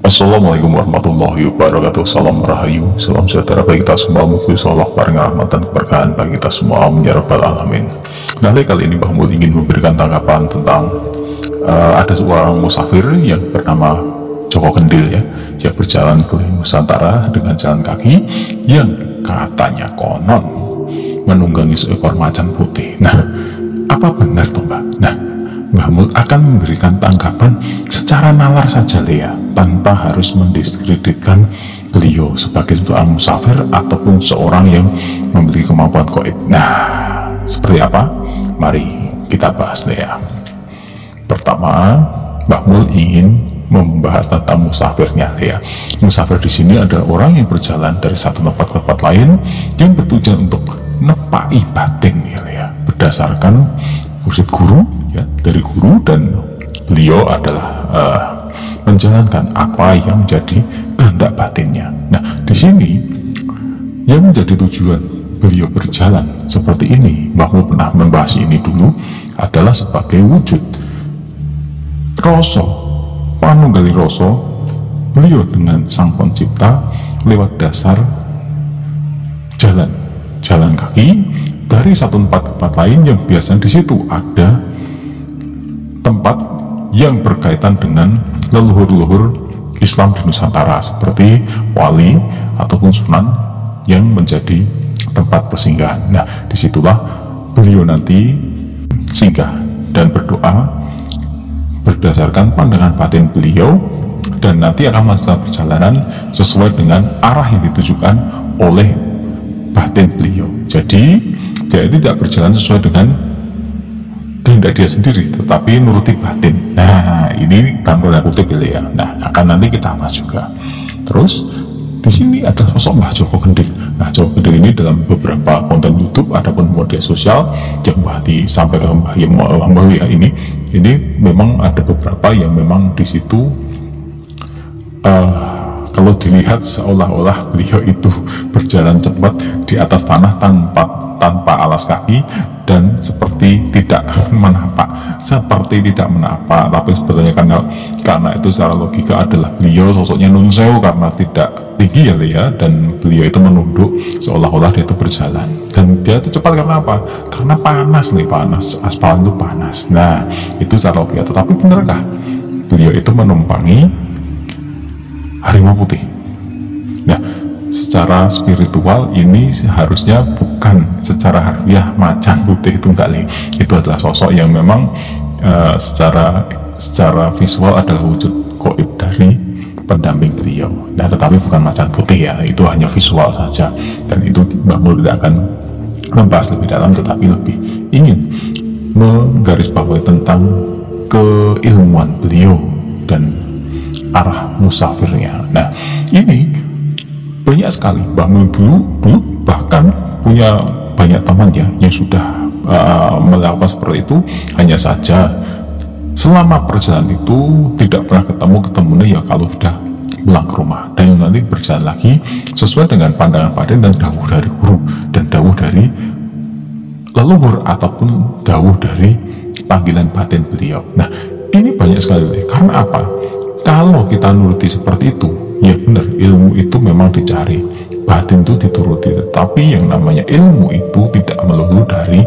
Assalamualaikum warahmatullahi wabarakatuh. Salam rahayu, salam sejahtera bagi kita semua. Mugi Allah paring rahmat dan keberkahan bagi kita semua, amin ya rabbal alamin. Nah, kali ini Mbah Mul ingin memberikan tanggapan tentang ada seorang musafir yang bernama Joko Kendil ya, yang berjalan keliling Nusantara dengan jalan kaki yang katanya konon menunggangi seekor macan putih. Nah, apa benar tuh Mbak? Nah, Mbah Mul akan memberikan tanggapan secara nalar saja ya, tanpa harus mendiskreditkan beliau sebagai seorang musafir ataupun seorang yang memiliki kemampuan gaib. Nah, seperti apa? Mari kita bahas ya. Pertama, Mbah Mul ingin membahas tentang musafirnya ya. Musafir di sini adalah orang yang berjalan dari satu tempat ke tempat lain yang bertujuan untuk nepai batin ya, berdasarkan wujud guru ya, dari guru, dan beliau adalah menjalankan apa yang menjadi kehendak batinnya. Nah, di sini yang menjadi tujuan beliau berjalan seperti ini, Mbah Mul pernah membahas ini dulu, adalah sebagai wujud rasa panunggali rasa beliau dengan sang pencipta lewat dasar jalan kaki dari satu tempat ke tempat lain, yang biasanya di situ ada tempat yang berkaitan dengan leluhur-leluhur Islam di Nusantara seperti wali ataupun sunan yang menjadi tempat persinggahan. Nah, disitulah beliau nanti singgah dan berdoa berdasarkan pandangan batin beliau, dan nanti akan melakukan perjalanan sesuai dengan arah yang ditujukan oleh batin beliau. Jadi dia tidak berjalan sesuai dengan kehendak dia sendiri, tetapi nuruti batin. Nah, ini tanpa kutip ya. Nah, akan nanti kita bahas juga. Terus di sini ada sosok Mbah Joko Kendil. Nah, Joko Kendil ini dalam beberapa konten YouTube ataupun media sosial yang disampaikan Mbah Mul ya, ini memang ada beberapa yang memang di situ kalau dilihat seolah-olah beliau itu berjalan cepat di atas tanah tanpa alas kaki dan seperti tidak menapak, tapi sebetulnya karena itu secara logika adalah beliau sosoknya nun sewu karena tidak tinggi ya, dan beliau itu menunduk seolah-olah dia itu berjalan, dan dia itu cepat karena apa? Karena panas, aspal itu panas. Nah, itu secara logika. Tetapi benarkah beliau itu menumpangi harimau putih? Nah, secara spiritual ini seharusnya bukan secara harfiah macan putih itu enggak nih. Itu adalah sosok yang memang secara visual adalah wujud gaib dari pendamping beliau. Nah, tetapi bukan macan putih ya, itu hanya visual saja, dan itu Mbah Mul tidak akan membahas lebih dalam, tetapi lebih ingin menggarisbawahi tentang keilmuan beliau dan arah musafirnya. Nah, ini banyak sekali Mbah Mul dulu bahkan punya banyak teman ya yang sudah melakukan seperti itu. Hanya saja selama perjalanan itu tidak pernah ketemunya ya kalau sudah pulang ke rumah, dan nanti berjalan lagi sesuai dengan pandangan batin dan dawuh dari guru dan dawuh dari leluhur ataupun dawuh dari panggilan batin beliau. Nah, ini banyak sekali. Karena apa? Kalau kita nuruti seperti itu, ya benar, ilmu itu memang dicari, batin itu dituruti. Tetapi yang namanya ilmu itu tidak melulu dari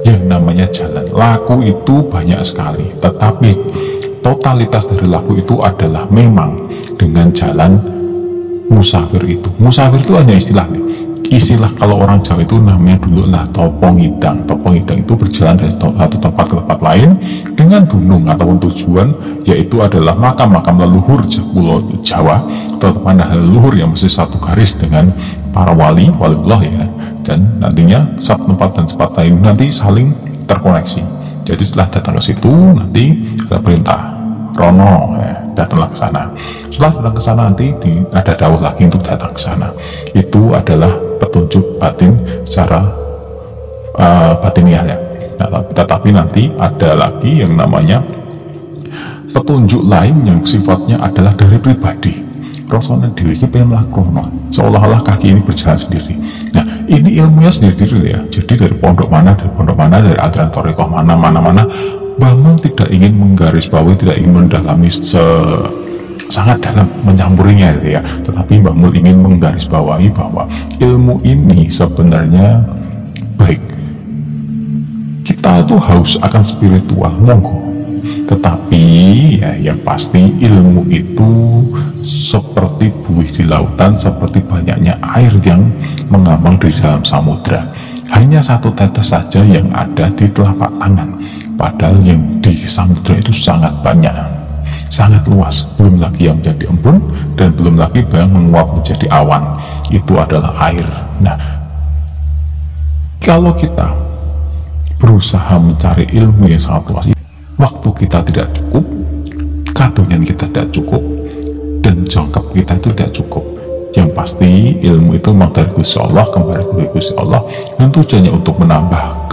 yang namanya jalan. Laku itu banyak sekali, tetapi totalitas dari laku itu adalah memang dengan jalan musafir itu. Musafir itu hanya istilah kalau orang Jawa itu namanya dulu lah topong hidang. Topong hidang itu berjalan dari satu tempat ke tempat lain dengan gunung ataupun tujuan yaitu adalah makam-makam leluhur Pulau Jawa, teman leluhur yang mesti satu garis dengan para waliullah ya, dan nantinya satu tempat dan tempat lain nanti saling terkoneksi. Jadi setelah datang ke situ nanti ada perintah Rono ya, datanglah ke sana. Setelah datang ke sana nanti ada dawuh lagi untuk datang ke sana. Itu adalah petunjuk batin secara batiniah ya. Nah, tetapi nanti ada lagi yang namanya petunjuk lain yang sifatnya adalah dari pribadi. Rasulullah dewi ini pengen melakukan seolah-olah kaki ini berjalan sendiri. Nah, ini ilmunya sendiri ya. Jadi dari pondok mana, dari aliran thariqah mana, Mbah Mul tidak ingin menggarisbawahi, tidak ingin mendalami sangat dalam mencampurinya gitu ya. Tetapi Mbah Mul ingin menggarisbawahi bahwa ilmu ini sebenarnya baik. Kita tuh haus akan spiritual, monggo. Tetapi ya yang pasti ilmu itu seperti buih di lautan, seperti banyaknya air yang mengambang di dalam samudra. Hanya satu tetes saja yang ada di telapak tangan, padahal yang di samudra itu sangat banyak, sangat luas. Belum lagi yang menjadi embun, dan belum lagi yang menguap menjadi awan, itu adalah air. Nah, kalau kita berusaha mencari ilmu yang sangat luas, waktu kita tidak cukup, kadunian kita tidak cukup, dan jangkep kita itu tidak cukup. Yang pasti ilmu itu memang dari Gusti Allah, kembali ke Gusti Allah, dan tujuannya untuk menambah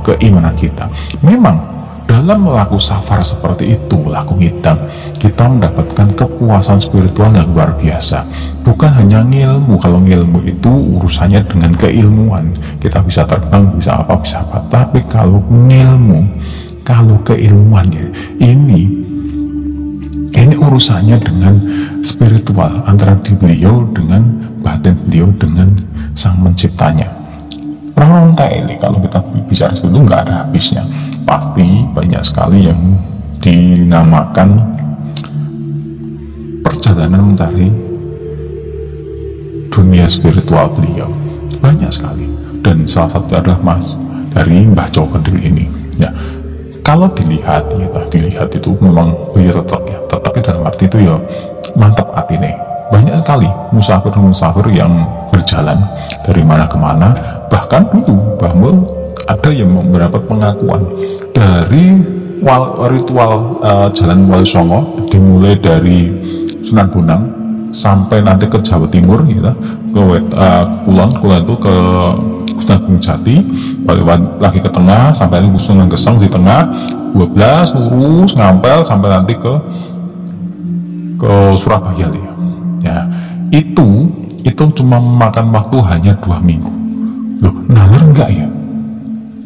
keimanan kita. Memang dalam melakukan safar seperti itu, laku ngidam, kita mendapatkan kepuasan spiritual yang luar biasa. Bukan hanya ngilmu, kalau ngilmu itu urusannya dengan keilmuan, kita bisa terbang, bisa apa, tapi kalau ngilmu, kalau keilmuannya ini urusannya dengan spiritual, antara di beliau dengan batin beliau dengan sang menciptanya. Orang ini kalau kita bicara itu nggak ada habisnya. Pasti banyak sekali yang dinamakan perjalanan mencari dunia spiritual beliau, banyak sekali. Dan salah satu adalah dari Mbah Jawa Kendil ini ya. Kalau dilihat itu memang beliau tetap dalam arti itu ya mantap hati nih. Banyak sekali musafir yang berjalan dari mana ke mana. Bahkan dulu Mbah Mul ada yang mendapat pengakuan dari ritual Jalan Wali Songo, dimulai dari Sunan Bonang sampai nanti ke Jawa Timur gitu, ke Kulon itu ke Sunan Gunung Jati, balik lagi ke tengah sampai ini Sunan Geseng di tengah, 12 lurus ngampel sampai nanti ke Surabaya ya. Itu cuma memakan waktu hanya 2 minggu. Loh, nalar enggak ya?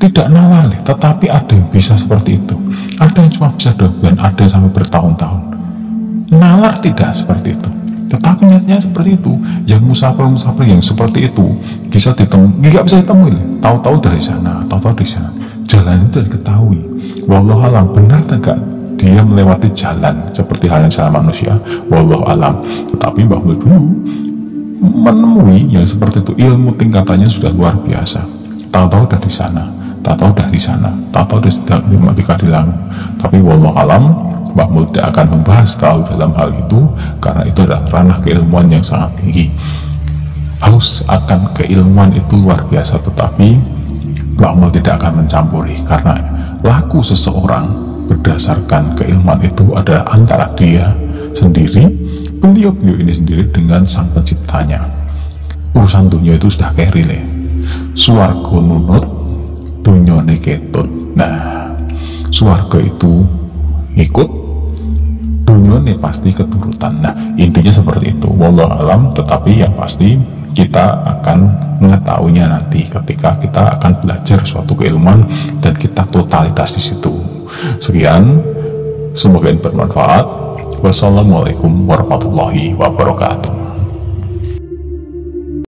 Tidak nalar, tetapi ada yang bisa seperti itu. Ada yang cuma bisa 2 bulan, ada yang sampai bertahun-tahun. Nalar tidak seperti itu. Tetapi nyatanya seperti itu. Yang musafir yang seperti itu bisa nggak bisa ditemui. Tahu-tahu dari sana, jalan itu diketahui. Wallahu alam, benar tidak dia melewati jalan seperti halnya jalan manusia? Wallahu alam. Tetapi Mbah Mul dulu menemui yang seperti itu, ilmu tingkatannya sudah luar biasa. Tahu-tahu dari sana, tahu-tahu dari sana, tahu-tahu sudah 5 kali lalu. Tapi wallahu alam, Mbah Mul tidak akan membahas terlalu dalam hal itu, karena itu adalah ranah keilmuan yang sangat tinggi. Haus akan keilmuan itu luar biasa, tetapi Mbah Mul tidak akan mencampuri, karena laku seseorang berdasarkan keilmuan itu adalah antara dia sendiri, beliau ini sendiri dengan sang penciptanya. Urusan dunia itu sudah kerile, suarga nunut, dunyane ketut. Nah, suarga itu ikut, dunyane pasti keturutan. Nah, intinya seperti itu. Wallahu alam, tetapi yang pasti kita akan mengetahuinya nanti ketika kita akan belajar suatu keilmuan dan kita totalitas di situ. Sekian, semoga bermanfaat. Wassalamualaikum warahmatullahi wabarakatuh.